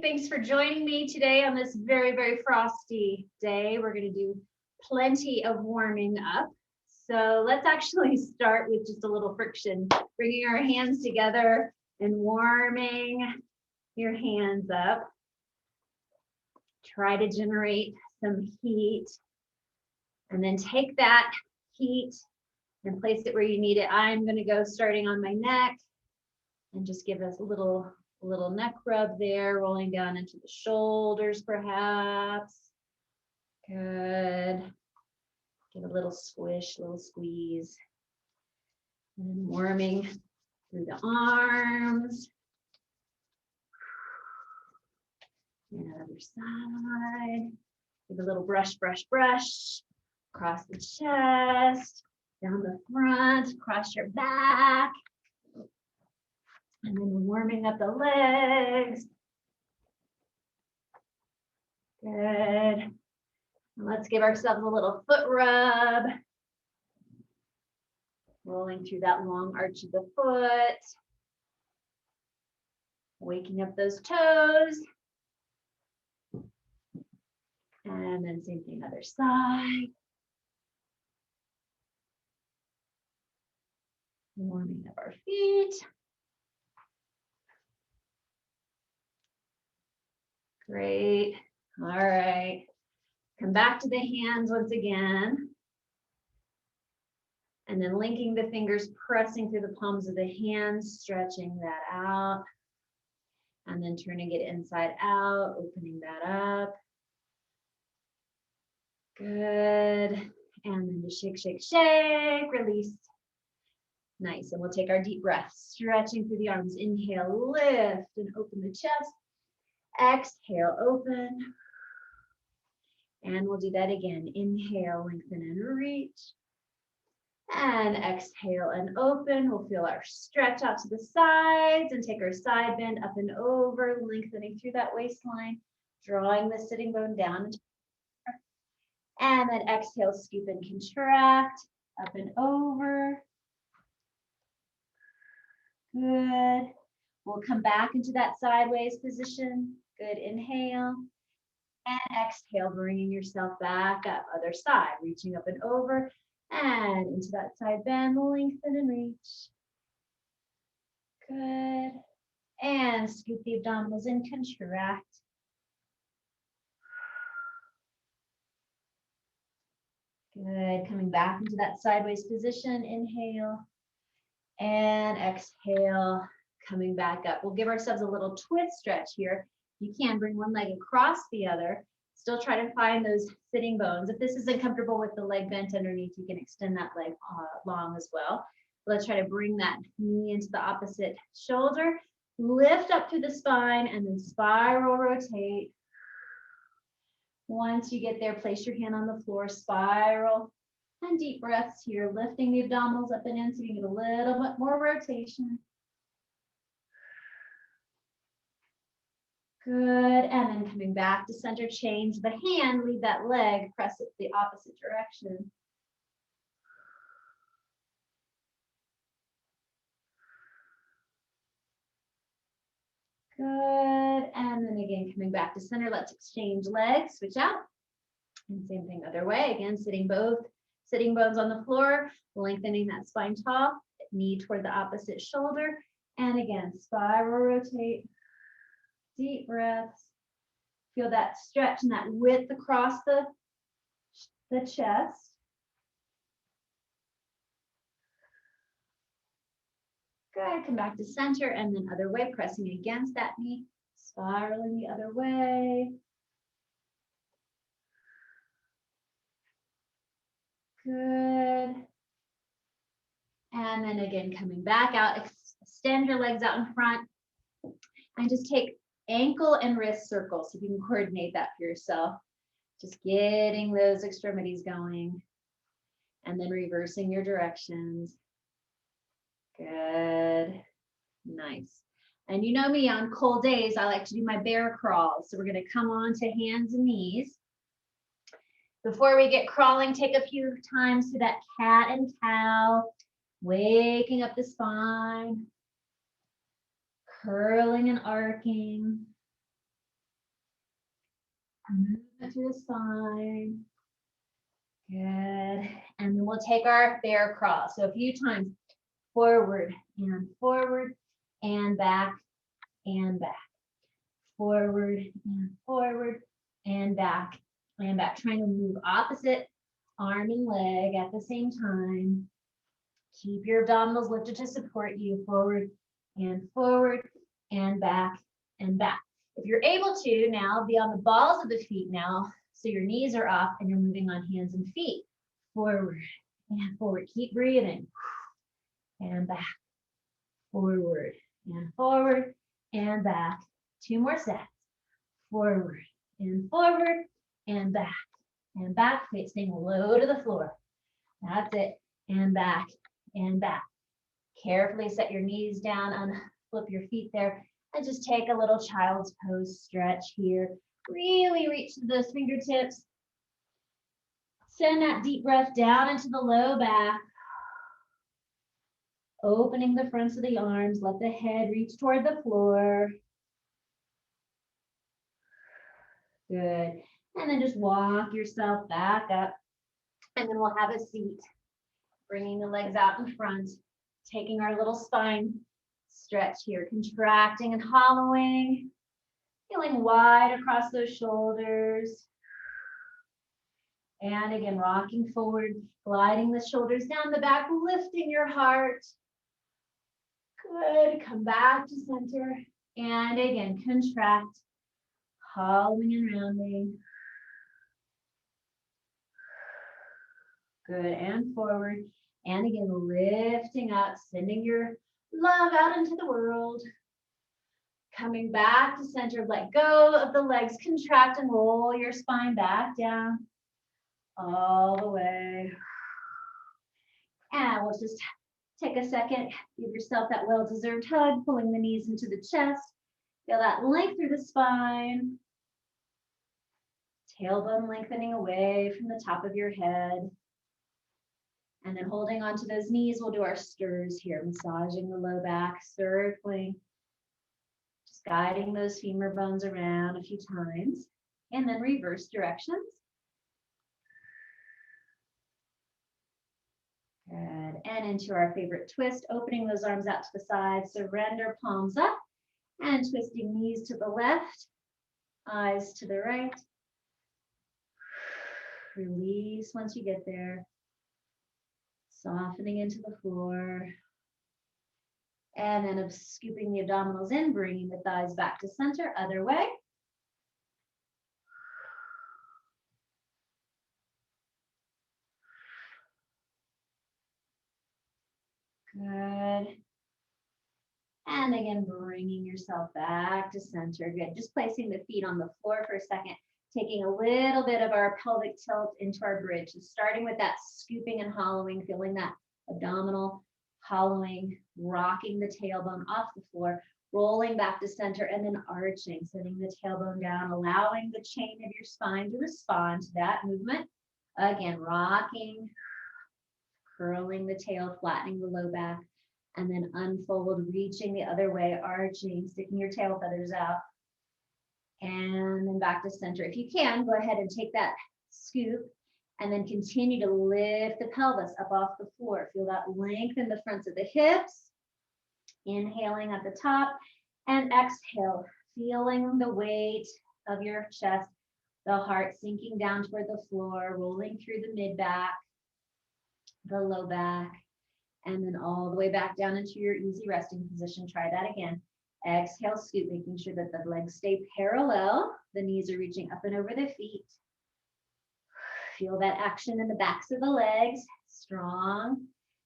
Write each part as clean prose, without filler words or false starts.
Thanks for joining me today on this very, very frosty day. We're going to do plenty of warming up. So let's actually start with just a little friction, bringing our hands together and warming your hands up. Try to generate some heat and then take that heat and place it where you need it. I'm going to go starting on my neck and just give us a little neck rub there, rolling down into the shoulders perhaps. Good. Give a little squish, little squeeze. And then warming through the arms. And other side. Give a little brush, brush, brush. Across the chest, down the front, across your back. And then warming up the legs. Good. And let's give ourselves a little foot rub. Rolling through that long arch of the foot. Waking up those toes. And then same thing, other side. Warming up our feet. Great. All right. Come back to the hands once again. And then linking the fingers, pressing through the palms of the hands, stretching that out. And then turning it inside out, opening that up. Good. And then just shake, shake, shake, release. Nice. And we'll take our deep breath, stretching through the arms. Inhale, lift and open the chest. Exhale, open. And we'll do that again. Inhale, lengthen and reach. And exhale and open. We'll feel our stretch out to the sides and take our side bend up and over, lengthening through that waistline, drawing the sitting bone down. And then exhale, scoop and contract, up and over. Good. We'll come back into that sideways position. Good, inhale. And exhale, bringing yourself back up. Other side, reaching up and over. And into that side bend, lengthen and reach. Good. And scoop the abdominals in, contract. Good. Coming back into that sideways position. Inhale. And exhale, coming back up. We'll give ourselves a little twist stretch here. You can bring one leg across the other. Still try to find those sitting bones. If this isn't comfortable with the leg bent underneath, you can extend that leg long as well. Let's try to bring that knee into the opposite shoulder. Lift up through the spine and then spiral rotate. Once you get there, place your hand on the floor, spiral. And deep breaths here, lifting the abdominals up and in so you get a little bit more rotation. Good, and then coming back to center, change the hand, leave that leg, press it the opposite direction. Good, and then again, coming back to center, let's exchange legs, switch out. And same thing other way, again, sitting bones on the floor, lengthening that spine tall, knee toward the opposite shoulder. And again, spiral rotate, deep breaths. Feel that stretch and that width across the chest. Good, come back to center and then other way, pressing against that knee, spiraling the other way. Good. And then again, coming back out, extend your legs out in front and just take ankle and wrist circles. So you can coordinate that for yourself. Just getting those extremities going and then reversing your directions. Good. Nice. And you know me, on cold days, I like to do my bear crawls. So we're going to come on to hands and knees. Before we get crawling, take a few times to that cat and cow, waking up the spine, curling and arcing. Movement through the spine. Good. And then we'll take our bear crawl. So a few times, forward and back and back. Forward and back and back. Trying to move opposite arm and leg at the same time. Keep your abdominals lifted to support you. Forward and back and back. If you're able to now, be on the balls of the feet now. So your knees are up and you're moving on hands and feet. Forward and forward. Keep breathing. And back. Forward and back. 2 more sets. Forward and back and back. Wait, staying low to the floor. That's it. And back and back. Carefully set your knees down, unflip your feet there, and just take a little child's pose stretch here. Really reach to those fingertips. Send that deep breath down into the low back. Opening the fronts of the arms, let the head reach toward the floor. Good. And then just walk yourself back up. And then we'll have a seat. Bringing the legs out in front. Taking our little spine stretch here. Contracting and hollowing. Feeling wide across those shoulders. And again, rocking forward. Gliding the shoulders down the back. Lifting your heart. Good. Come back to center. And again, contract. Hollowing and rounding. Good, and forward. And again, lifting up, sending your love out into the world. Coming back to center, let go of the legs, contract and roll your spine back down. All the way. And we'll just take a second, give yourself that well-deserved hug, pulling the knees into the chest. Feel that length through the spine. Tailbone lengthening away from the top of your head. And then holding onto those knees, we'll do our stirs here, massaging the low back, circling. Just guiding those femur bones around a few times. And then reverse directions. Good. And into our favorite twist, opening those arms out to the side, surrender palms up, and twisting knees to the left, eyes to the right. Release once you get there. Softening into the floor. And then scooping the abdominals in, bringing the thighs back to center, other way. Good. And again, bringing yourself back to center. Good. Just placing the feet on the floor for a second. Taking a little bit of our pelvic tilt into our bridge. So starting with that scooping and hollowing, feeling that abdominal hollowing, rocking the tailbone off the floor, rolling back to center, and then arching, setting the tailbone down, allowing the chain of your spine to respond to that movement. Again, rocking, curling the tail, flattening the low back, and then unfold, reaching the other way, arching, sticking your tail feathers out. And then back to center. If you can, go ahead and take that scoop and then continue to lift the pelvis up off the floor. Feel that length in the fronts of the hips. Inhaling at the top and exhale, feeling the weight of your chest, the heart sinking down toward the floor, rolling through the mid-back, the low back, and then all the way back down into your easy resting position. Try that again. Exhale, scoop, making sure that the legs stay parallel. The knees are reaching up and over the feet. Feel that action in the backs of the legs, strong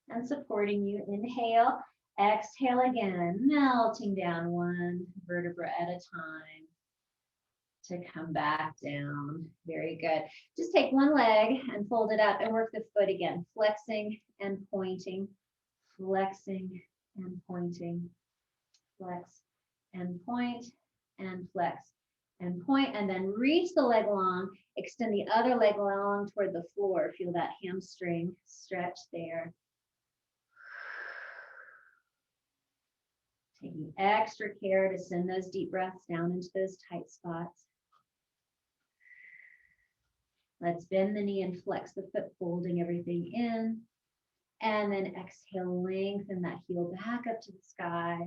and supporting you. Inhale, exhale again, melting down one vertebra at a time to come back down. Very good. Just take one leg and fold it up and work the foot again, flexing and pointing, flexing and pointing, flex and point and flex and point, and then reach the leg long, extend the other leg long toward the floor. Feel that hamstring stretch there. Taking extra care to send those deep breaths down into those tight spots. Let's bend the knee and flex the foot, folding everything in. And then exhale, lengthen that heel back up to the sky.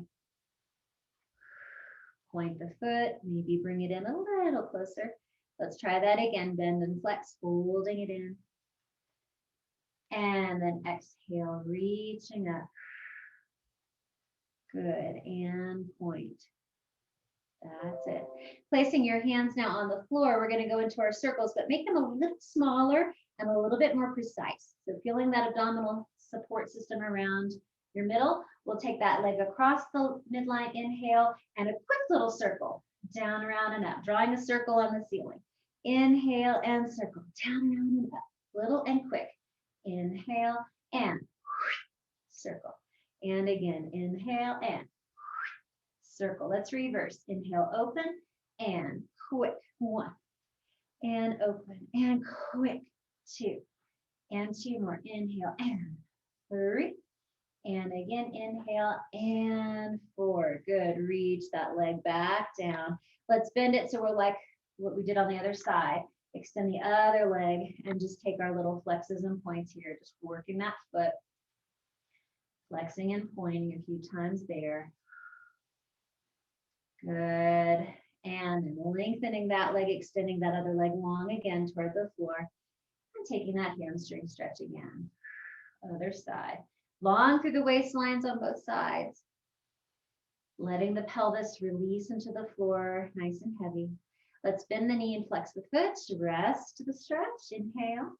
Point the foot, maybe bring it in a little closer. Let's try that again. Bend and flex, folding it in. And then exhale, reaching up. Good, and point. That's it. Placing your hands now on the floor, we're going to go into our circles, but make them a little smaller and a little bit more precise. So feeling that abdominal support system around your middle, we'll take that leg across the midline, inhale, and a quick little circle, down, around, and up, drawing a circle on the ceiling. Inhale and circle, down, around, and up, little and quick. Inhale and circle. And again, inhale and circle. Let's reverse. Inhale, open and quick. 1. And open and quick. 2. And 2 more. Inhale and 3. And again, inhale and 4. Good. Reach that leg back down. Let's bend it so we're like what we did on the other side. Extend the other leg and just take our little flexes and points here. Just working that foot. Flexing and pointing a few times there. Good. And then lengthening that leg, extending that other leg long again toward the floor. And taking that hamstring stretch again. Other side. Long through the waistlines on both sides. Letting the pelvis release into the floor, nice and heavy. Let's bend the knee and flex the foot. Rest the stretch. Inhale.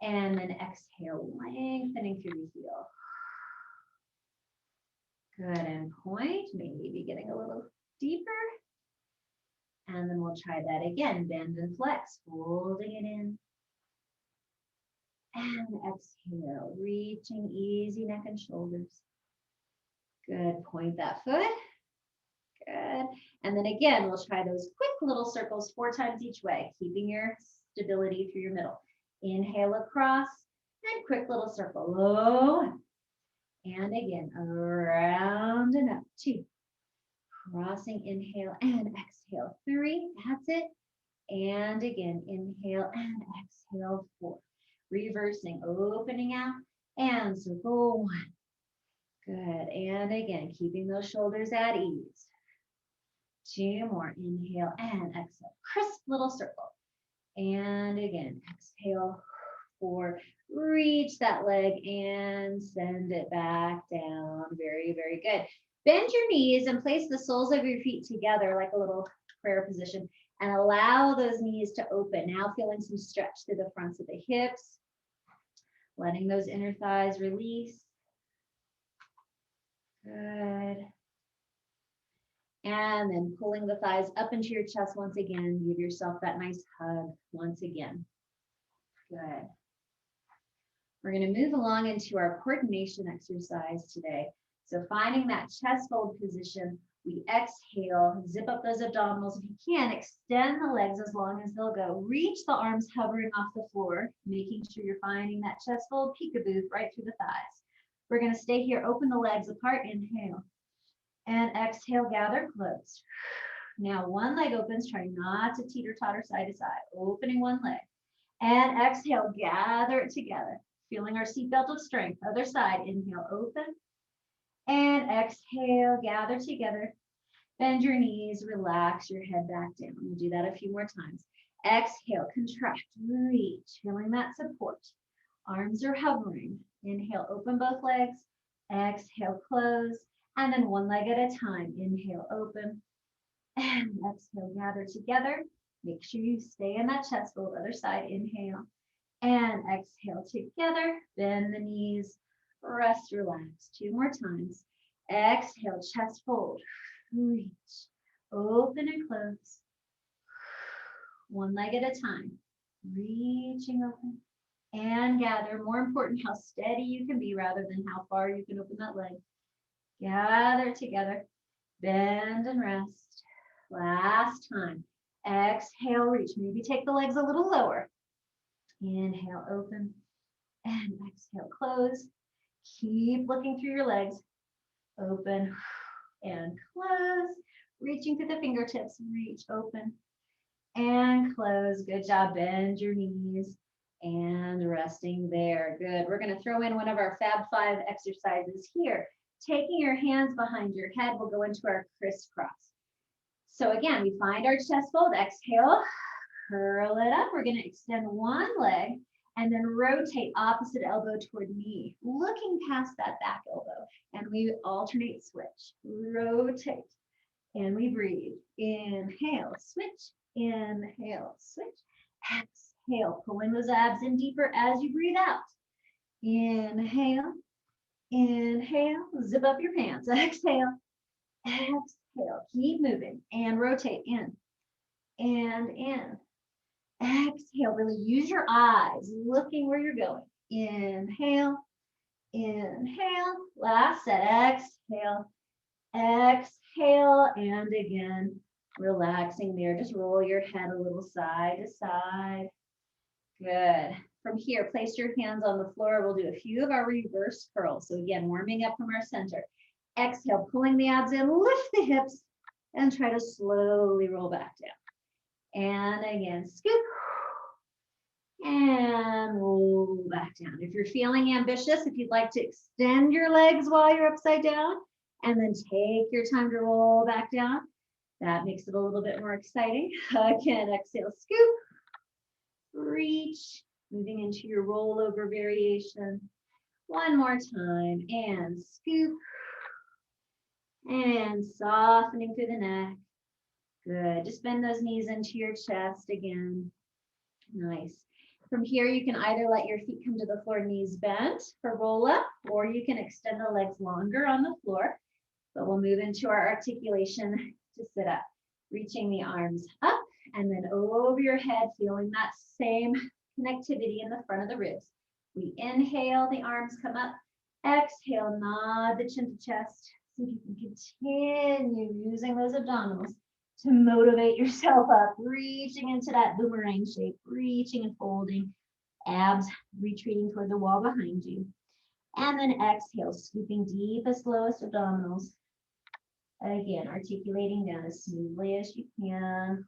And then exhale, lengthening through the heel. Good, and point, maybe getting a little deeper. And then we'll try that again. Bend and flex, folding it in. And exhale, reaching easy neck and shoulders. Good, point that foot. Good. And then again, we'll try those quick little circles 4 times each way, keeping your stability through your middle. Inhale across and quick little circle. Low. And again, around and up. 2. Crossing, inhale and exhale. 3. That's it. And again, inhale and exhale. 4. Reversing, opening out and circle 1. Good. And again, keeping those shoulders at ease. 2 more. Inhale and exhale. Crisp little circle. And again, exhale. 4. Reach that leg and send it back down. Very, very good. Bend your knees and place the soles of your feet together like a little prayer position and allow those knees to open. Now feeling some stretch through the fronts of the hips, letting those inner thighs release. Good. And then pulling the thighs up into your chest once again. Give yourself that nice hug once again. Good. We're going to move along into our coordination exercise today. So finding that chest fold position, we exhale, zip up those abdominals. If you can, extend the legs as long as they'll go. Reach the arms hovering off the floor, making sure you're finding that chest fold peekaboo right through the thighs. We're going to stay here, open the legs apart, inhale. And exhale, gather, close. Now one leg opens, try not to teeter-totter side to side. Opening one leg. And exhale, gather it together. Feeling our seatbelt of strength. Other side, inhale, open. And exhale, gather together. Bend your knees, relax your head back down. We'll do that a few more times. Exhale, contract, reach, feeling that support. Arms are hovering. Inhale, open both legs. Exhale, close. And then one leg at a time. Inhale, open. And exhale, gather together. Make sure you stay in that chest fold. Other side, inhale. And exhale together. Bend the knees. Rest, relax. 2 more times. Exhale, chest fold. Reach. Open and close. One leg at a time. Reaching open. And gather. More important, how steady you can be rather than how far you can open that leg. Gather together. Bend and rest. Last time. Exhale, reach. Maybe take the legs a little lower. Inhale, open. And exhale, close. Keep looking through your legs. Open and close. Reaching through the fingertips. Reach, open. and close. Good job. Bend your knees and resting there. Good. We're going to throw in one of our Fab 5 exercises here. Taking your hands behind your head, we'll go into our crisscross. So again, we find our chest fold, exhale, curl it up. We're going to extend one leg and then rotate opposite elbow toward knee, looking past that back elbow. And we alternate switch, rotate, and we breathe. Inhale, switch, inhale, switch, exhale, pulling those abs in deeper as you breathe out. Inhale, inhale, zip up your pants, exhale, exhale, keep moving, and rotate in, and in. Exhale, really use your eyes, looking where you're going. Inhale, inhale, last set, exhale, exhale, and again, relaxing there. Just roll your head a little side to side. Good. From here, place your hands on the floor. We'll do a few of our reverse curls. So again, warming up from our center. Exhale, pulling the abs in, lift the hips, and try to slowly roll back down. And again, scoop, and roll back down. If you're feeling ambitious, if you'd like to extend your legs while you're upside down, and then take your time to roll back down, that makes it a little bit more exciting. Again, exhale, scoop, reach, moving into your rollover variation. One more time, and scoop, and softening through the neck. Good, just bend those knees into your chest again. Nice. From here, you can either let your feet come to the floor, knees bent for roll up, or you can extend the legs longer on the floor. But we'll move into our articulation to sit up, reaching the arms up and then over your head, feeling that same connectivity in the front of the ribs. We inhale, the arms come up. Exhale, nod the chin to chest. See if you can continue using those abdominals to motivate yourself up, reaching into that boomerang shape, reaching and folding, abs retreating toward the wall behind you. And then exhale, scooping deepest, lowest abdominals. Again, articulating down as smoothly as you can.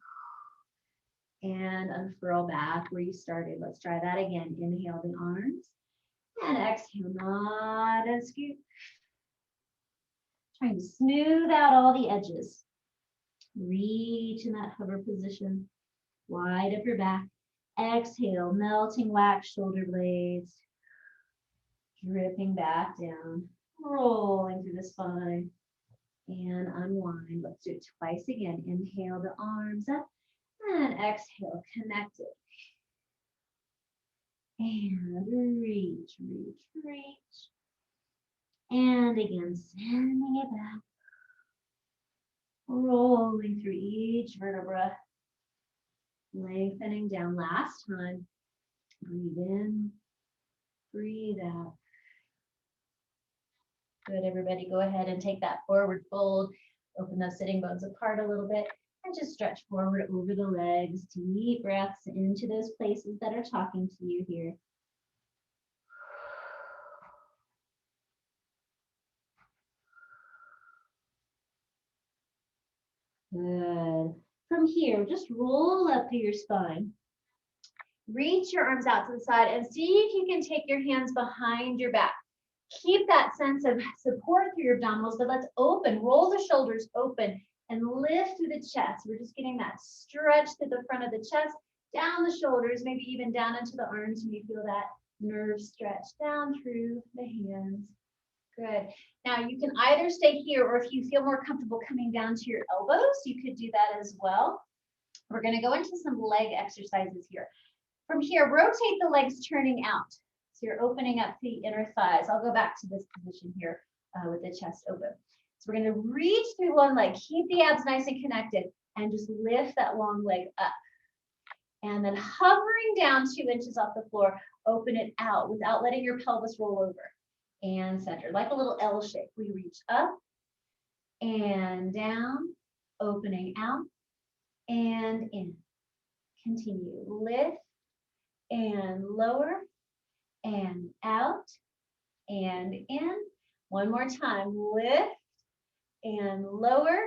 And unfurl back where you started. Let's try that again. Inhale the arms. And exhale, nod and scoop. Trying to smooth out all the edges. Reach in that hover position. Wide up your back. Exhale, melting wax shoulder blades. Dripping back down. Rolling through the spine. And unwind. Let's do it twice again. Inhale the arms up. And exhale, connect it. And reach, reach, reach. And again, sending it back. Rolling through each vertebra. Lengthening down. Last time. Breathe in. Breathe out. Good, everybody. Go ahead and take that forward fold. Open those sitting bones apart a little bit. And just stretch forward over the legs. Deep breaths into those places that are talking to you here. Good. From here, just roll up through your spine. Reach your arms out to the side and see if you can take your hands behind your back. Keep that sense of support through your abdominals, but let's open, roll the shoulders open and lift through the chest. We're just getting that stretch to the front of the chest, down the shoulders, maybe even down into the arms when you feel that nerve stretch down through the hands. Good. Now you can either stay here, or if you feel more comfortable coming down to your elbows, you could do that as well. We're going to go into some leg exercises here. From here, rotate the legs turning out. So you're opening up the inner thighs. I'll go back to this position here with the chest open. So we're going to reach through one leg, keep the abs nice and connected, and just lift that long leg up. And then hovering down 2 inches off the floor, open it out without letting your pelvis roll over. And center, like a little L shape. We reach up and down, opening out and in. Continue, lift and lower and out and in. One more time, lift and lower,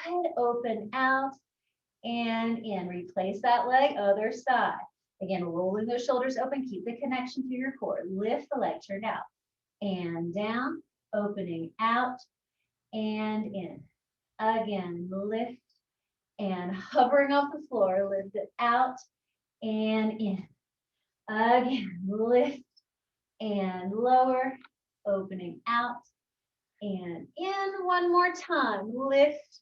good, open out and in. Replace that leg, other side. Again, rolling those shoulders open, keep the connection through your core. Lift the leg, turn out, and down, opening out, and in. Again, lift and hovering off the floor, lift it out and in. Again, lift and lower, opening out and in. One more time, lift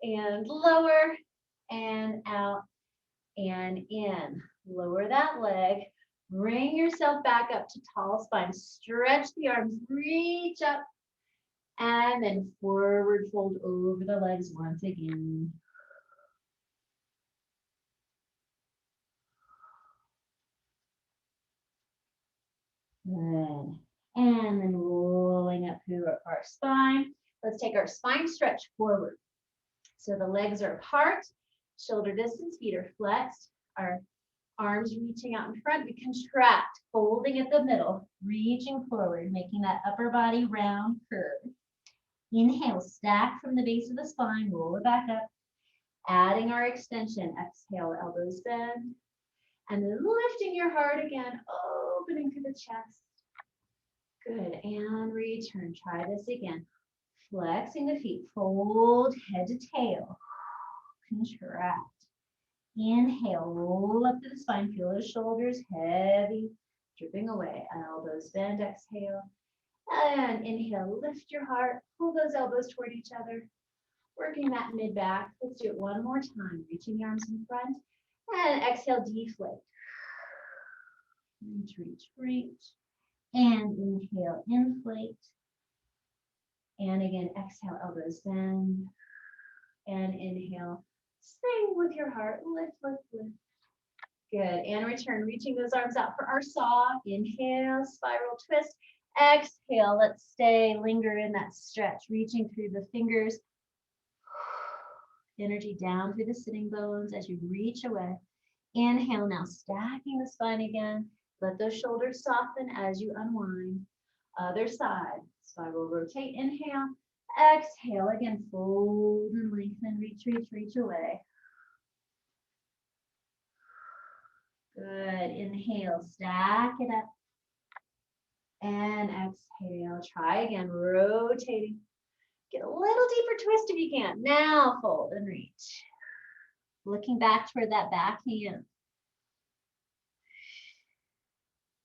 and lower and out and in. Lower that leg, bring yourself back up to tall spine, stretch the arms, reach up, and then forward fold over the legs once again. Good. And then rolling up through our spine. Let's take our spine stretch forward. So the legs are apart, shoulder distance, feet are flexed, our arms reaching out in front. We contract, folding at the middle, reaching forward, making that upper body round curve. Inhale, stack from the base of the spine, roll it back up, adding our extension. Exhale, elbows bend, and then lifting your heart again, opening through the chest. Good, and return. Try this again. Flexing the feet, fold head to tail, contract. Inhale, roll up to the spine, feel those shoulders heavy, dripping away. Elbows bend, exhale. And inhale, lift your heart, pull those elbows toward each other, working that mid back. Let's do it one more time, reaching the arms in front. And exhale, deflate. Reach, reach, reach. And inhale, inflate. And again, exhale, elbows bend. And inhale, sing with your heart, lift, lift, lift. Good, and return, reaching those arms out for our saw. Inhale, spiral twist. Exhale, let's stay, linger in that stretch, reaching through the fingers. Energy down through the sitting bones as you reach away. Inhale, now stacking the spine again. Let those shoulders soften as you unwind. Other side, spiral rotate, inhale. Exhale, again, fold and lengthen, reach, reach, reach away. Good, inhale, stack it up. And exhale, try again, rotating. Get a little deeper twist if you can. Now fold and reach. Looking back toward that back hand.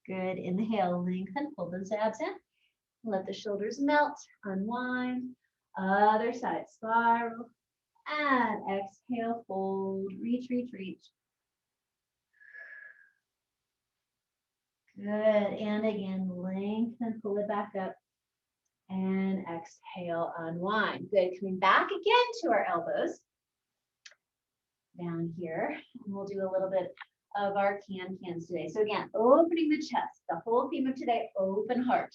Good, inhale, lengthen, pull those abs in. Let the shoulders melt, unwind. Other side, spiral. And exhale, fold, reach, reach, reach. Good, and again, lengthen, pull it back up. And exhale, unwind. Good, coming back again to our elbows. Down here, and we'll do a little bit of our can-cans today. So again, opening the chest, the whole theme of today, open heart.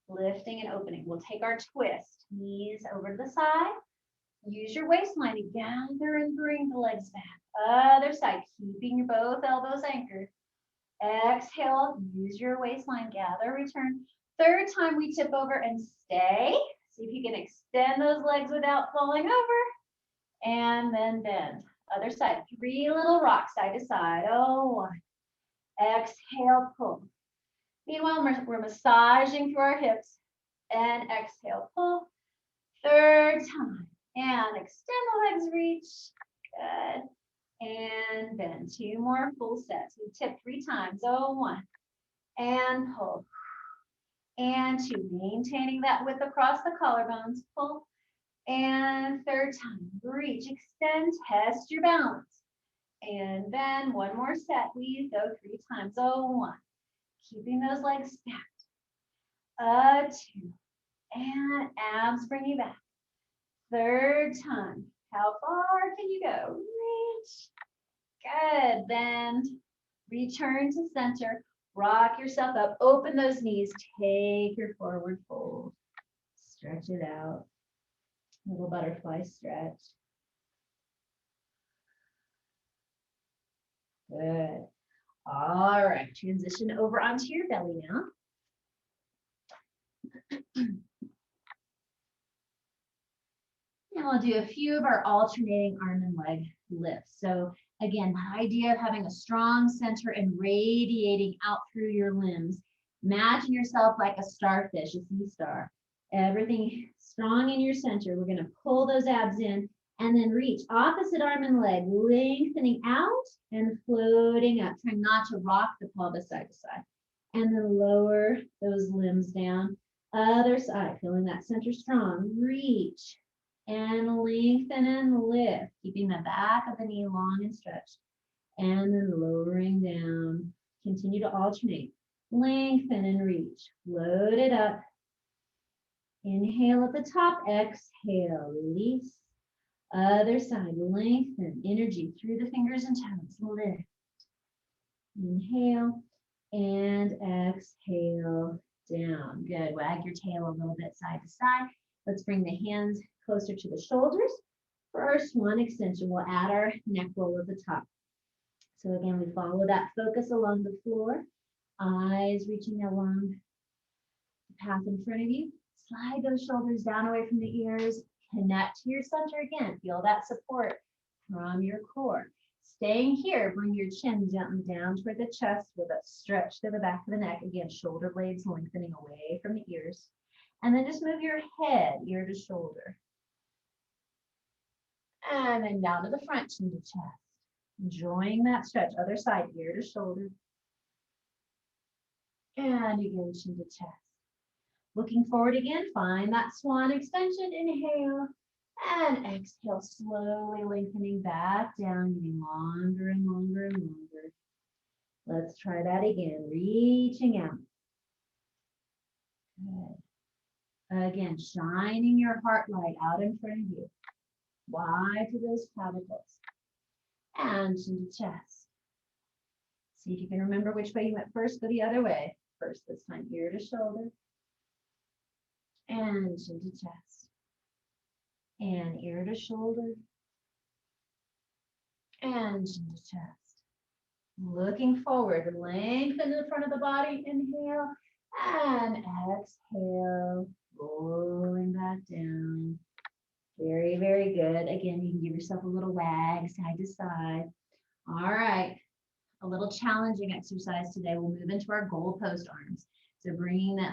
Lifting and opening. We'll take our twist, knees over to the side. Use your waistline to gather and bring the legs back. Other side, keeping your both elbows anchored. Exhale, use your waistline, gather, return. Third time we tip over and stay. See if you can extend those legs without falling over. And then bend. Other side, 3 little rocks side to side. Oh, 1. Exhale, pull. Meanwhile, we're massaging through our hips. And exhale, pull. Third time. And extend the legs, reach. Good. And bend. 2 more full sets. We tip 3 times. Oh, 1. And pull. And 2. Maintaining that width across the collarbones. Pull. And third time. Reach, extend, test your balance. And then 1 more set. We go 3 times. Oh, 1. Keeping those legs stacked. 2. And abs bring you back. Third time. How far can you go? Reach. Good. Bend. Return to center. Rock yourself up. Open those knees. Take your forward fold. Stretch it out. Little butterfly stretch. Good. All right. Transition over onto your belly now. And we'll do a few of our alternating arm and leg lift. So again, that idea of having a strong center and radiating out through your limbs. Imagine yourself like a starfish, a sea star. Everything strong in your center. We're going to pull those abs in and then reach opposite arm and leg, lengthening out and floating up, trying not to rock the pelvis side to side. And then lower those limbs down. Other side, feeling that center strong. Reach and lengthen and lift, keeping the back of the knee long and stretched. And then lowering down. Continue to alternate. Lengthen and reach. Float it up. Inhale at the top. Exhale. Release. Other side. Lengthen. Energy through the fingers and toes. Lift. Inhale. And exhale. Down. Good. Wag your tail a little bit side to side. Let's bring the hands closer to the shoulders. For our swan extension, we'll add our neck roll at the top. So again, we follow that focus along the floor. Eyes reaching along the path in front of you. Slide those shoulders down away from the ears. Connect to your center again. Feel that support from your core. Staying here, bring your chin down toward the chest with a stretch to the back of the neck. Again, shoulder blades lengthening away from the ears. And then just move your head, ear to shoulder. And then down to the front, chin to chest. Enjoying that stretch. Other side, ear to shoulder. And again, chin to chest. Looking forward again, find that swan extension. Inhale. And exhale, slowly lengthening back down, getting longer and longer and longer. Let's try that again, reaching out. Good. Again, shining your heart light out in front of you. Wide to those clavicles. And chin to chest. See if you can remember which way you went first. Go the other way. First this time, ear to shoulder. And chin to chest. And ear to shoulder. And chin to chest. Looking forward, lengthen the front of the body. Inhale and exhale. Rolling back down. Very, very good. Again, you can give yourself a little wag side to side. All right. A little challenging exercise today. We'll move into our goalpost arms. So bringing the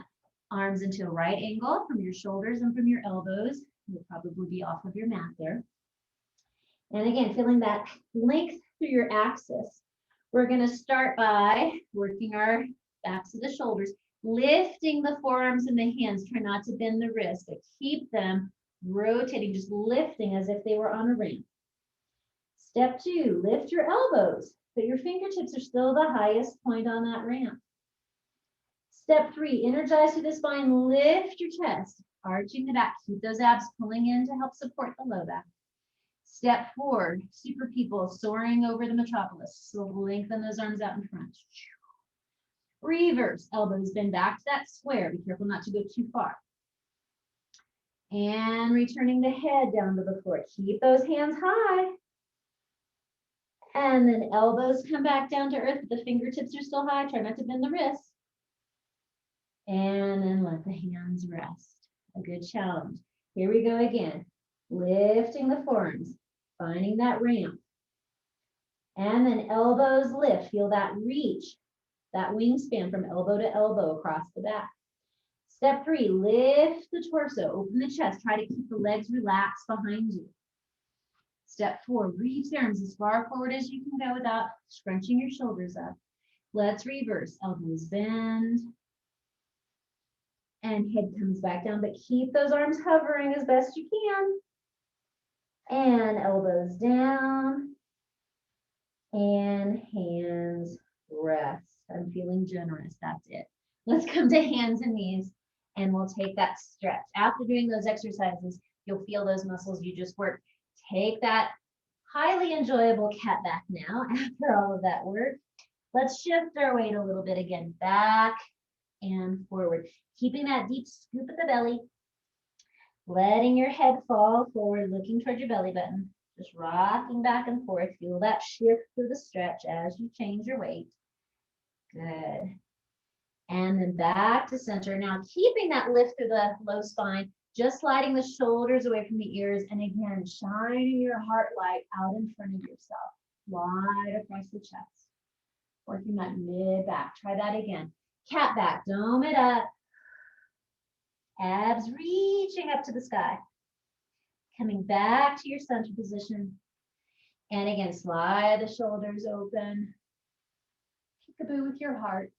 arms into a right angle from your shoulders and from your elbows. You'll probably be off of your mat there. And again, feeling that length through your axis. We're going to start by working our backs of the shoulders, lifting the forearms and the hands. Try not to bend the wrists, but keep them rotating, just lifting as if they were on a ramp. Step 2, lift your elbows, but your fingertips are still the highest point on that ramp. Step 3, energize through the spine, lift your chest, arching the back, keep those abs pulling in to help support the low back. Step 4, super people soaring over the metropolis. So lengthen those arms out in front. Reverse, elbows bend back to that square. Be careful not to go too far. And returning the head down to the floor. Keep those hands high. And then elbows come back down to earth, but the fingertips are still high. Try not to bend the wrists. And then let the hands rest. A good challenge. Here we go again. Lifting the forearms, finding that ramp. And then elbows lift. Feel that reach, that wingspan from elbow to elbow across the back. Step 3, lift the torso, open the chest. Try to keep the legs relaxed behind you. Step 4, reach the arms as far forward as you can go without scrunching your shoulders up. Let's reverse. Elbows bend. And head comes back down, but keep those arms hovering as best you can. And elbows down. And hands rest. I'm feeling generous. That's it. Let's come to hands and knees, and we'll take that stretch. After doing those exercises, you'll feel those muscles you just worked. Take that highly enjoyable cat back now after all of that work. Let's shift our weight a little bit again, back and forward. Keeping that deep scoop at the belly. Letting your head fall forward, looking toward your belly button. Just rocking back and forth. Feel that shift through the stretch as you change your weight. Good. And then back to center. Now, keeping that lift through the low spine, Just sliding the shoulders away from the ears. And again, shining your heart light out in front of yourself. Wide across the chest. Working that mid back. Try that again. Cat back. Dome it up. Abs reaching up to the sky. Coming back to your center position. And again, slide the shoulders open. Peekaboo with your heart.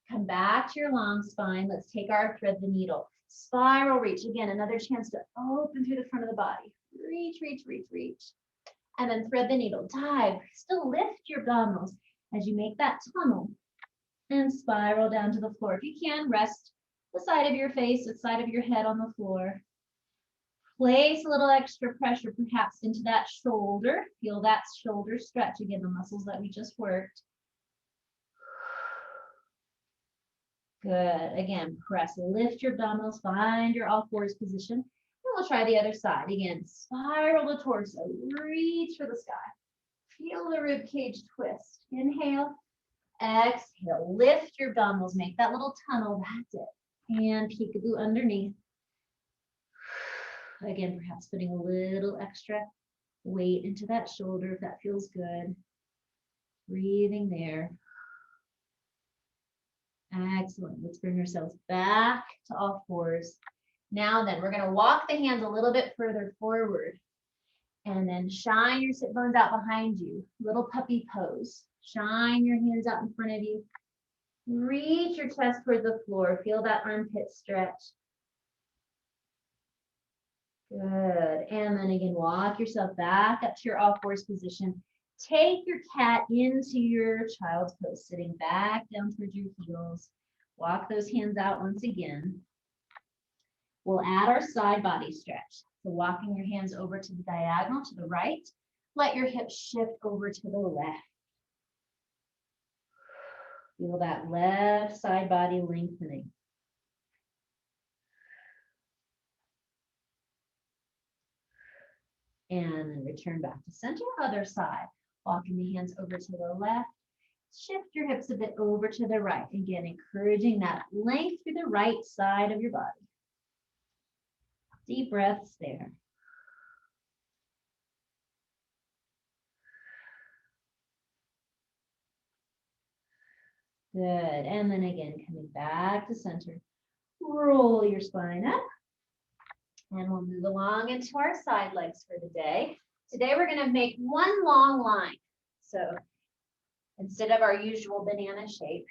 Come back to your long spine. Let's take our thread the needle. Spiral reach. Again, another chance to open through the front of the body. Reach, reach, reach, reach. And then thread the needle. Dive. Still lift your abdominals as you make that tunnel. And spiral down to the floor. If you can, rest the side of your face, the side of your head on the floor. Place a little extra pressure perhaps into that shoulder. Feel that shoulder stretch. Again, the muscles that we just worked. Good. Again, press, lift your abdominals, find your all fours position. And we'll try the other side. Again, spiral the torso, reach for the sky. Feel the rib cage twist. Inhale, exhale, lift your abdominals, make that little tunnel, that's it. And peekaboo underneath. Again, perhaps putting a little extra weight into that shoulder if that feels good. Breathing there. Excellent. Let's bring ourselves back to all fours. Now then, we're going to walk the hands a little bit further forward. And then shine your sit bones out behind you. Little puppy pose. Shine your hands out in front of you. Reach your chest toward the floor. Feel that armpit stretch. Good. And then again, walk yourself back up to your all fours position. Take your cat into your child's pose, sitting back down towards your heels. Walk those hands out once again. We'll add our side body stretch. So walking your hands over to the diagonal to the right. Let your hips shift over to the left. Feel that left side body lengthening. And then return back to center, other side. Walking the hands over to the left. Shift your hips a bit over to the right. Again, encouraging that length through the right side of your body. Deep breaths there. Good. And then again, coming back to center. Roll your spine up. And we'll move along into our side legs for the day. Today we're going to make one long line. So instead of our usual banana shape,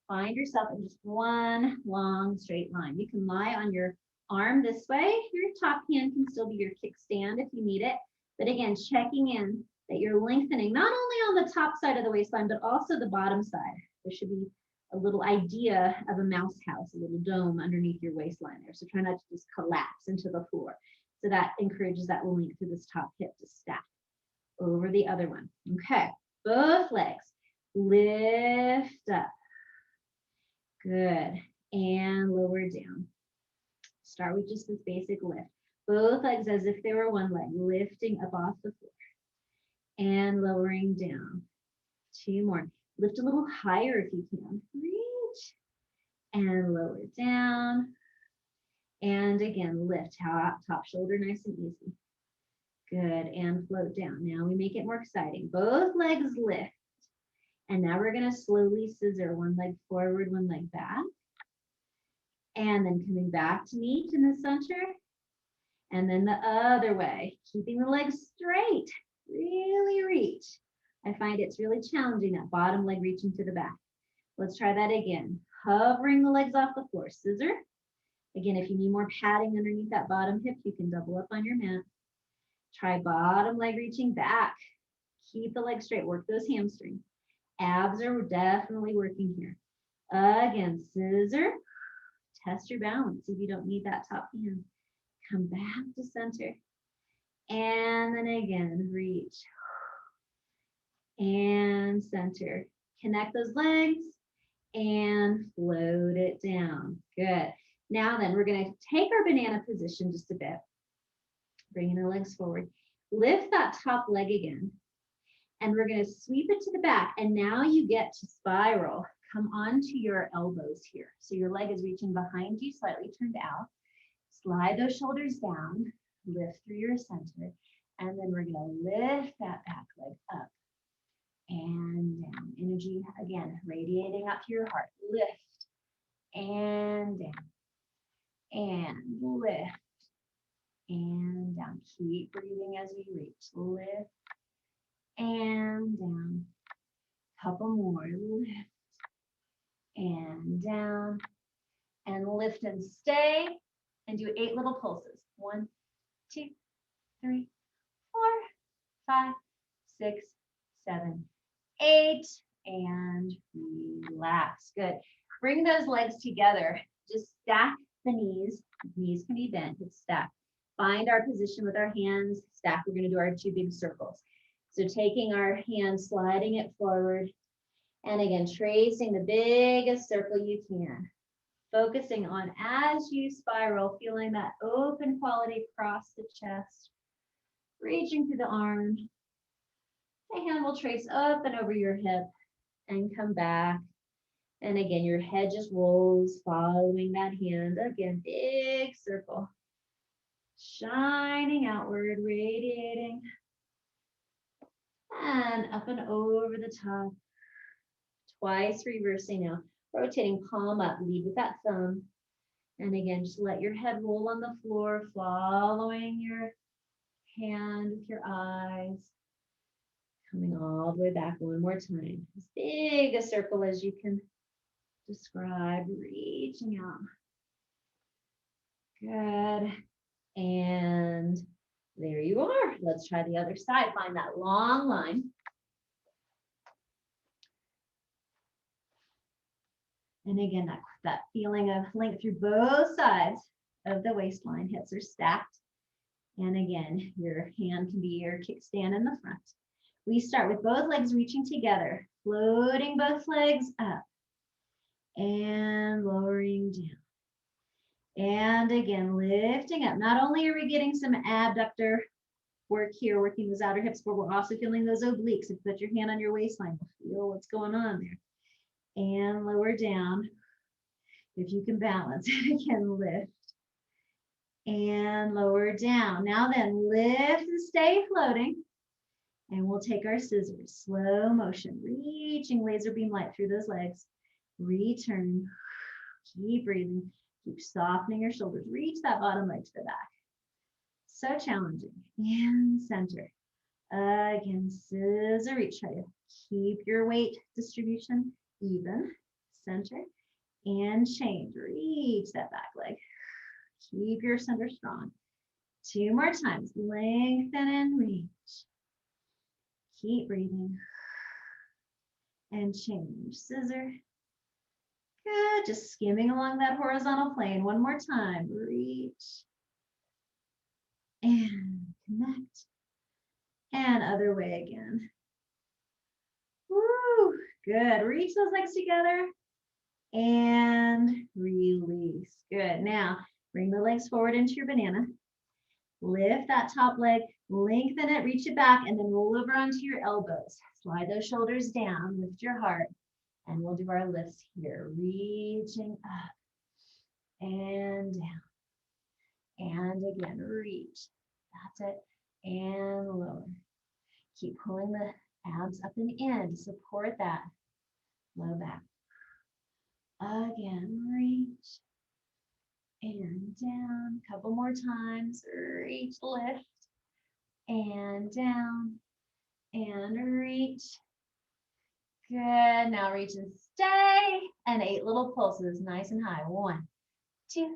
find yourself in just one long straight line. You can lie on your arm this way. Your top hand can still be your kickstand if you need it. But again, checking in that you're lengthening not only on the top side of the waistline, but also the bottom side. There should be a little idea of a mouse house, a little dome underneath your waistline there. So try not to just collapse into the floor. So that encourages that length through this top hip to stack over the other one. Okay, both legs. Lift up. Good. And lower down. Start with just this basic lift. Both legs as if they were one leg, lifting up off the floor. And lowering down. Two more. Lift a little higher if you can. Reach. And lower down. And again, lift top shoulder nice and easy. Good. And float down. Now we make it more exciting. Both legs lift. And now we're going to slowly scissor one leg forward, one leg back. And then coming back to meet in the center. And then the other way, keeping the legs straight. Really reach. I find it's really challenging, that bottom leg reaching to the back. Let's try that again. Hovering the legs off the floor. Scissor. Again, if you need more padding underneath that bottom hip, you can double up on your mat. Try bottom leg reaching back. Keep the legs straight. Work those hamstrings. Abs are definitely working here. Again, scissor. Test your balance. See if you don't need that top hand. Come back to center. And then again, reach. And center. Connect those legs and float it down. Good. Now then, we're going to take our banana position just a bit. Bringing the legs forward. Lift that top leg again. And we're going to sweep it to the back. And now you get to spiral. come onto your elbows here. So your leg is reaching behind you, slightly turned out. Slide those shoulders down, lift through your center, and then we're gonna lift that back leg up and down. Energy, again, radiating up to your heart. Lift and down, and lift and down. Keep breathing as we reach. Lift and down. Couple more. Lift and down. And lift and stay. And do 8 little pulses. 1, 2, 3, 4, 5, 6, 7, 8. And relax. Good. Bring those legs together. Just stack the knees. Knees can be bent. It's stacked. Find our position with our hands. Stack. We're going to do our 2 big circles. So taking our hands, sliding it forward. And again, tracing the biggest circle you can. Focusing on as you spiral, feeling that open quality across the chest. Reaching through the arm. The hand will trace up and over your hip and come back. And again, your head just rolls, following that hand. Again, big circle. Shining outward, radiating. And up and over the top. Twice reversing now. Rotating palm up, lead with that thumb. And again, just let your head roll on the floor, following your hand with your eyes. Coming all the way back one more time. As big a circle as you can describe, reaching out. Good. And there you are. Let's try the other side. Find that long line. And again, that feeling of length through both sides of the waistline. Hips are stacked. And again, your hand can be your kickstand in the front. We start with both legs reaching together, floating both legs up and lowering down. And again, lifting up. Not only are we getting some abductor work here, working those outer hips, but we're also feeling those obliques. If you put your hand on your waistline, feel what's going on there. And lower down. If you can balance it, again, lift. And lower down. Now then, lift and stay floating. And we'll take our scissors, slow motion, reaching laser beam light through those legs. Return. Keep breathing. Keep softening your shoulders. Reach that bottom leg to the back. So challenging. And center. Again, scissor reach. Try to keep your weight distribution even. Center. And change. Reach that back leg. Keep your center strong. 2 more times. Lengthen and reach. Keep breathing. And change. Scissor. Good. Just skimming along that horizontal plane. 1 more time. Reach. And connect. And other way again. Woo. Good. Reach those legs together. And release. Good. Now, bring the legs forward into your banana. Lift that top leg, lengthen it, reach it back, and then roll over onto your elbows. Slide those shoulders down, lift your heart, and we'll do our lifts here. Reaching up and down. And again, reach. That's it. And lower. Keep pulling the abs up and in to support that low back. Again, reach and down. Couple more times. Reach, lift and down and reach. Good. Now reach and stay. And 8 little pulses, nice and high. 1, 2,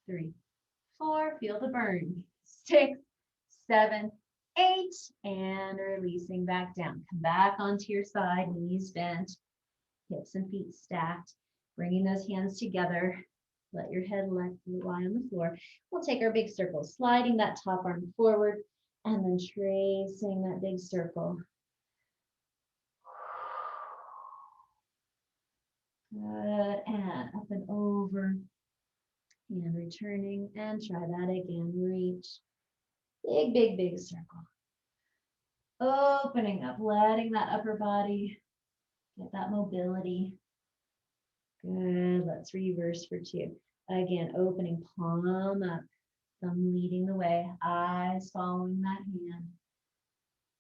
3, 4. Feel the burn. 6, 7, 8. And releasing back down. Come back onto your side, knees bent, hips and feet stacked. Bringing those hands together. Let your head lie on the floor. We'll take our big circle, sliding that top arm forward and then tracing that big circle. Good. And up and over. And returning. And try that again. Reach. Big, big, big circle. Opening up, letting that upper body get that mobility. Good. Let's reverse for 2. Again, opening palm up, thumb leading the way, eyes following that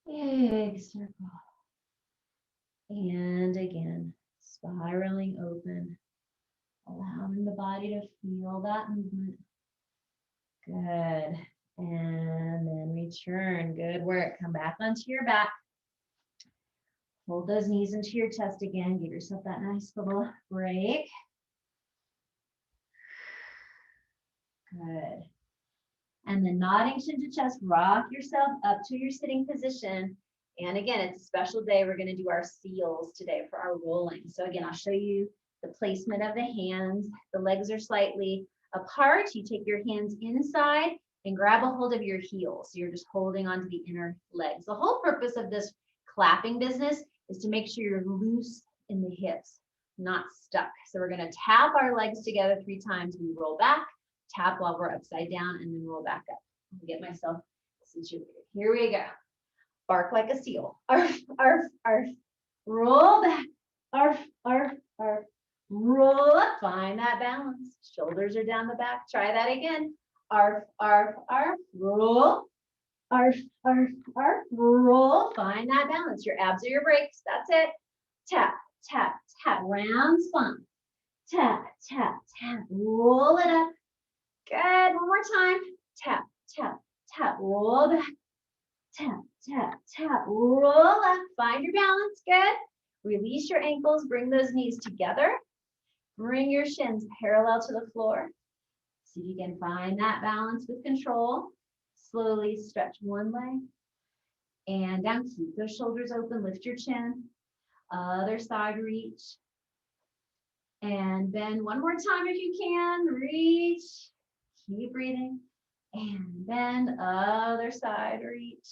hand. Big circle. And again, spiraling open, allowing the body to feel that movement. Good. And then return. Good work. Come back onto your back. Hold those knees into your chest again. Give yourself that nice little break. Good. And then nodding chin to chest, rock yourself up to your sitting position. And again, it's a special day. We're going to do our seals today for our rolling. So again, I'll show you the placement of the hands. The legs are slightly apart. You take your hands inside and grab a hold of your heels. So you're just holding onto the inner legs. The whole purpose of this clapping business is to make sure you're loose in the hips, not stuck. So we're going to tap our legs together 3 times. We roll back, tap while we're upside down, and then roll back up. I'll get myself situated. Here we go. Bark like a seal. Arf, arf, arf. Roll back. Arf, arf, arf. Roll up. Find that balance. Shoulders are down the back. Try that again. Arf, arf, arf. Roll. Arf, arf, arf. Roll. Find that balance. Your abs are your brakes. That's it. Tap, tap, tap. Round spine. Tap, tap, tap. Roll it up. Good. One more time. Tap, tap, tap. Roll back. Tap, tap, tap. Roll up. Find your balance. Good. Release your ankles. Bring those knees together. Bring your shins parallel to the floor. See if you can find that balance with control. Slowly stretch one leg and down. Keep those shoulders open. Lift your chin. Other side, reach. And bend one more time if you can. Reach. Keep breathing. And bend. Other side, reach.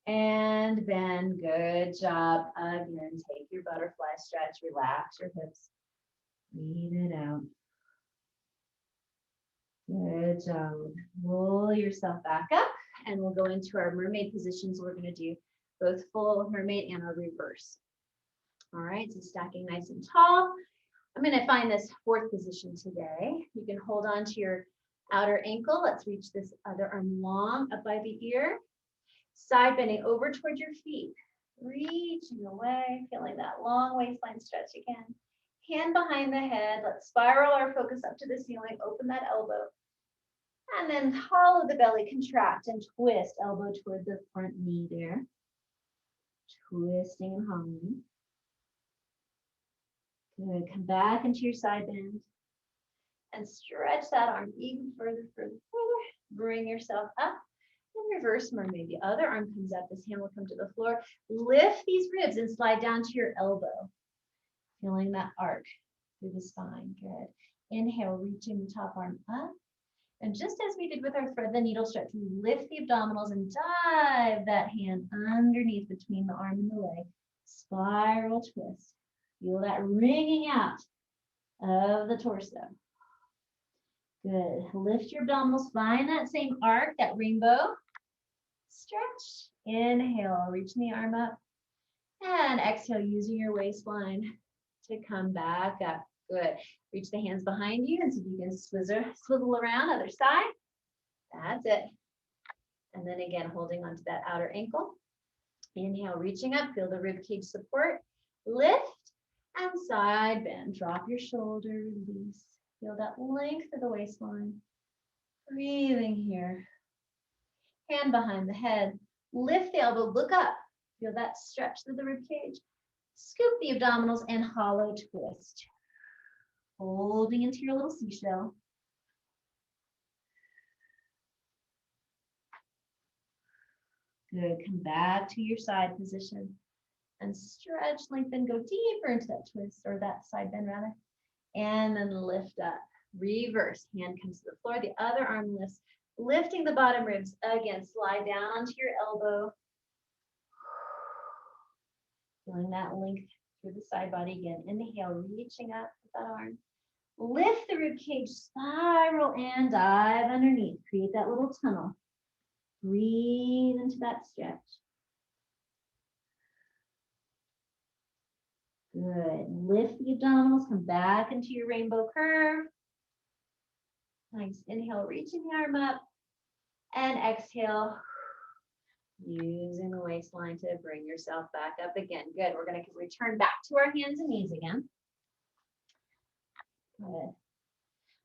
And bend. Good job. Again, take your butterfly stretch. Relax your hips. Breathe it out. Good job. Roll yourself back up, and we'll go into our mermaid positions. We're going to do both full mermaid and a reverse. All right, so stacking nice and tall. I'm going to find this 4th position today. You can hold on to your outer ankle. Let's reach this other arm long up by the ear. Side bending over toward your feet. Reaching away, feeling that long waistline stretch again. Hand behind the head. Let's spiral our focus up to the ceiling. Open that elbow. And then hollow the belly, contract and twist. Elbow toward the front knee there. Twisting and hollowing. Good. Come back into your side bend. And stretch that arm even further, further, further. Bring yourself up. And reverse mermaid. The other arm comes up. This hand will come to the floor. Lift these ribs and slide down to your elbow. Feeling that arc through the spine. Good. Inhale, reaching the top arm up. And just as we did with our thread the needle stretch, we lift the abdominals and dive that hand underneath between the arm and the leg. Spiral twist. Feel that wringing out of the torso. Good. Lift your abdominals. Find that same arc, that rainbow. Stretch. Inhale, reaching the arm up. And exhale, using your waistline to come back up. Good. Reach the hands behind you and see if you can swivel around other side. That's it. And then again, holding onto that outer ankle. Inhale, reaching up. Feel the rib cage support. Lift and side bend. Drop your shoulder, release. Feel that length of the waistline. Breathing here. Hand behind the head. Lift the elbow, look up. Feel that stretch through the rib cage. Scoop the abdominals and hollow twist. Holding into your little seashell. Good. Come back to your side position and stretch, lengthen, go deeper into that twist or that side bend rather. And then lift up. Reverse. Hand comes to the floor. The other arm lifts, lifting the bottom ribs. Again, slide down onto your elbow. Feeling that length through the side body again. Inhale, reaching up with that arm. Lift the rib cage, spiral and dive underneath. Create that little tunnel. Breathe into that stretch. Good. Lift the abdominals, come back into your rainbow curve. Nice. Inhale, reaching the arm up. And exhale, using the waistline to bring yourself back up again. Good. We're going to return back to our hands and knees again. Good.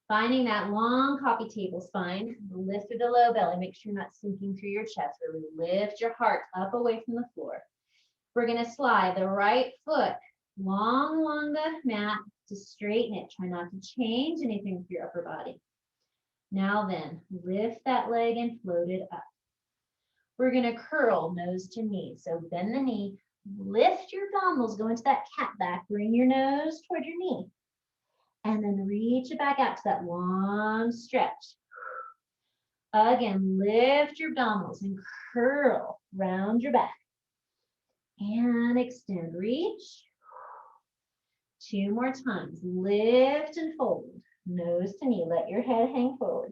Finding that long coffee table spine. Lift through the low belly. Make sure you're not sinking through your chest. Really lift your heart up away from the floor. We're going to slide the right foot long along the mat to straighten it. Try not to change anything with your upper body. Now then, lift that leg and float it up. We're going to curl nose to knee. So bend the knee, lift your abdominals, go into that cat back, bring your nose toward your knee. And then reach it back out to that long stretch. Again, lift your abdominals and curl round your back. And extend, reach. 2 more times. Lift and fold, nose to knee. Let your head hang forward.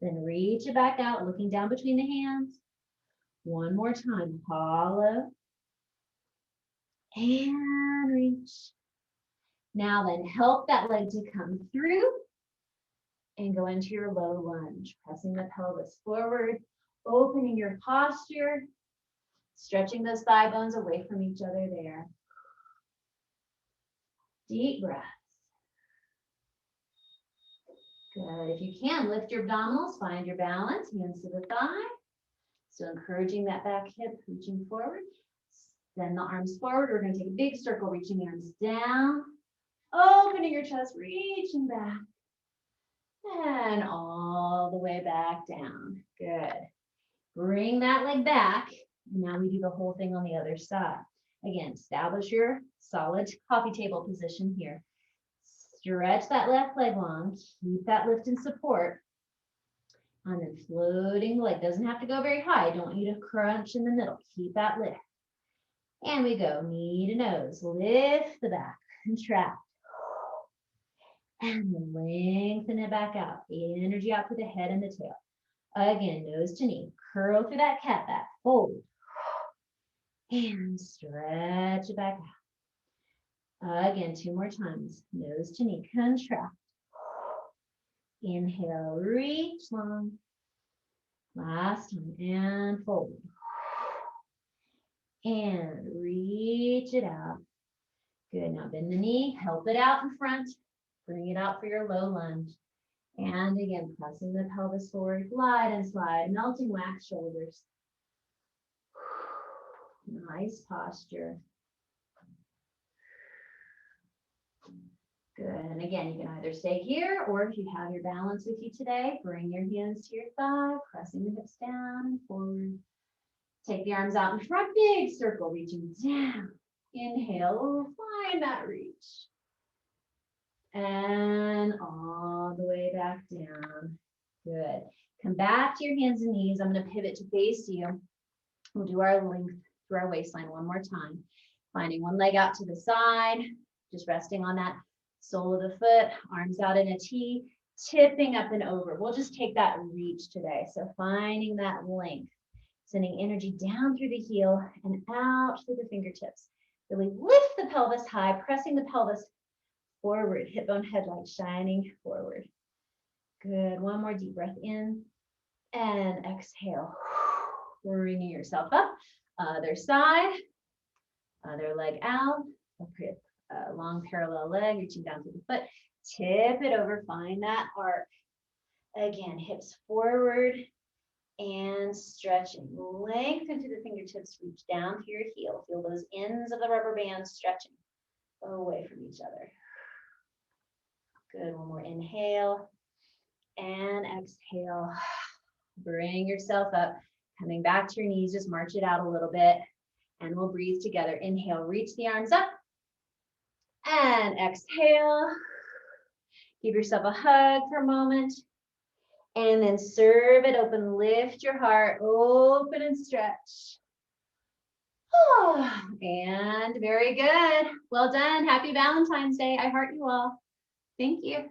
Then reach it back out, looking down between the hands. 1 more time. Hollow. And reach. Now then, help that leg to come through and go into your low lunge. Pressing the pelvis forward, opening your posture, stretching those thigh bones away from each other there. Deep breaths. Good. If you can, lift your abdominals, find your balance, hands to the thigh. So encouraging that back hip, reaching forward. Send the arms forward. We're going to take a big circle, reaching the arms down. Opening your chest, reaching back. And all the way back down. Good. Bring that leg back. Now we do the whole thing on the other side. Again, establish your solid coffee table position here. Stretch that left leg long. Keep that lift and support. And then floating the leg. Doesn't have to go very high. I don't want you to crunch in the middle. Keep that lift. And we go knee to nose. Lift the back. Contract. And then lengthen it back out. Energy out through the head and the tail. Again, nose to knee. Curl through that cat back. Fold. And stretch it back out. Again, 2 more times. Nose to knee. Contract. Inhale, reach long. Last time. And fold. And reach it out. Good. Now bend the knee. Help it out in front. Bring it out for your low lunge. And again, pressing the pelvis forward. Glide and slide. Melting wax shoulders. Nice posture. Good. And again, you can either stay here, or if you have your balance with you today, bring your hands to your thigh, pressing the hips down and forward. Take the arms out in front, big circle, reaching down. Inhale, find that reach. And all the way back down. Good. Come back to your hands and knees. I'm going to pivot to face you. We'll do our length through our waistline 1 more time. Finding one leg out to the side, just resting on that sole of the foot, arms out in a T, tipping up and over. We'll just take that reach today. So finding that length, sending energy down through the heel and out through the fingertips. Really lift the pelvis high, pressing the pelvis forward, hip bone headlight shining forward. Good. 1 more deep breath in and exhale. Bringing yourself up. Other side. Other leg out. Long parallel leg, reaching down through the foot. Tip it over. Find that arc. Again, hips forward and stretching. Lengthen through the fingertips. Reach down to your heel. Feel those ends of the rubber bands stretching away from each other. Good. 1 more inhale and exhale. Bring yourself up. Coming back to your knees, just march it out a little bit. And we'll breathe together. Inhale, reach the arms up. And exhale. Give yourself a hug for a moment. And then serve it open. Lift your heart. Open and stretch. Oh, and very good. Well done. Happy Valentine's Day. I heart you all. Thank you.